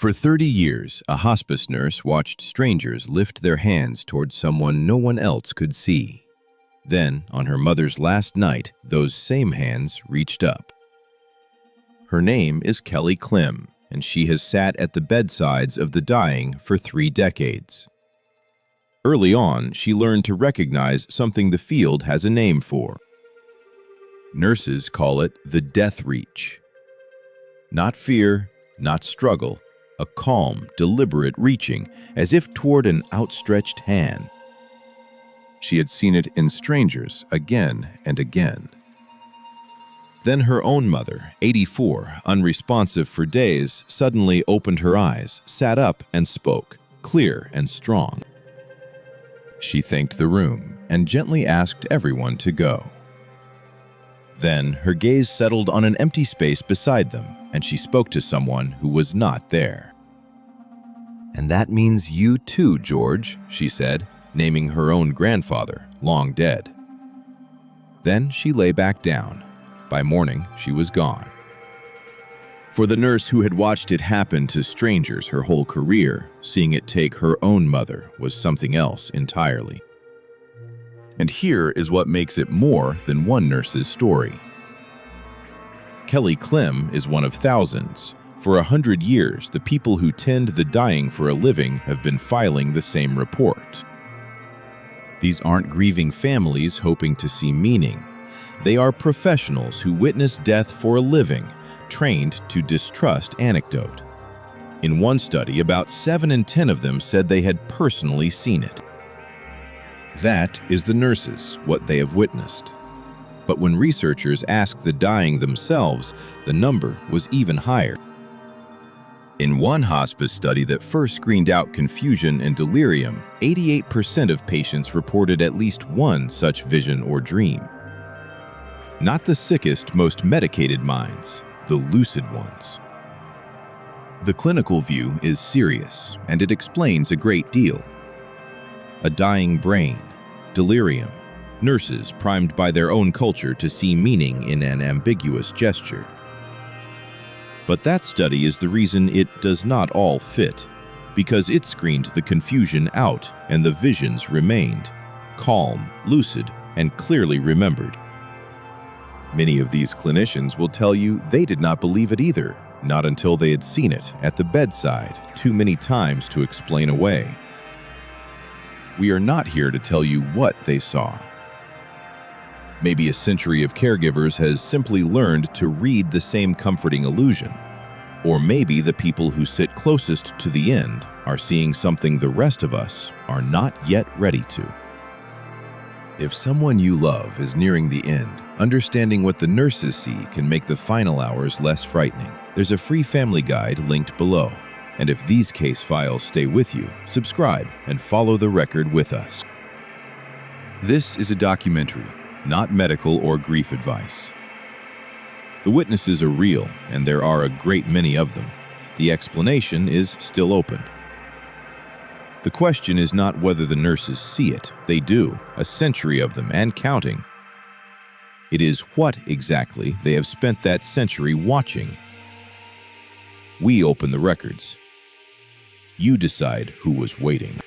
For 30 years, a hospice nurse watched strangers lift their hands towards someone no one else could see. Then, on her mother's last night, those same hands reached up. Her name is Kelley Clem, and she has sat at the bedsides of the dying for 3 decades. Early on, she learned to recognize something the field has a name for. Nurses call it the death reach. Not fear, not struggle, a calm, deliberate reaching, as if toward an outstretched hand. She had seen it in strangers again and again. Then her own mother, 84, unresponsive for days, suddenly opened her eyes, sat up, and spoke, clear and strong. She thanked the room and gently asked everyone to go. Then her gaze settled on an empty space beside them, and she spoke to someone who was not there. "And that means you too, George," she said, naming her own grandfather, long dead. Then she lay back down. By morning, she was gone. For the nurse who had watched it happen to strangers her whole career, seeing it take her own mother was something else entirely. And here is what makes it more than one nurse's story. Kelley Clem is one of thousands. For 100 years, the people who tend the dying for a living have been filing the same report. These aren't grieving families hoping to see meaning. They are professionals who witness death for a living, trained to distrust anecdote. In one study, about 7 in 10 of them said they had personally seen it. That is the nurses, what they have witnessed. But when researchers asked the dying themselves, the number was even higher. In one hospice study that first screened out confusion and delirium, 88% of patients reported at least one such vision or dream. Not the sickest, most medicated minds, the lucid ones. The clinical view is serious, and it explains a great deal. A dying brain, delirium, nurses primed by their own culture to see meaning in an ambiguous gesture. But that study is the reason it does not all fit, because it screened the confusion out and the visions remained, calm, lucid, and clearly remembered. Many of these clinicians will tell you they did not believe it either, not until they had seen it at the bedside too many times to explain away. We are not here to tell you what they saw. Maybe a century of caregivers has simply learned to read the same comforting illusion. Or maybe the people who sit closest to the end are seeing something the rest of us are not yet ready to. If someone you love is nearing the end, understanding what the nurses see can make the final hours less frightening. There's a free family guide linked below. And if these case files stay with you, subscribe and follow the record with us. This is a documentary, not medical or grief advice. The witnesses are real, and there are a great many of them. The explanation is still open. The question is not whether the nurses see it. They do, a century of them and counting. It is what exactly they have spent that century watching. We open the records. You decide who was waiting.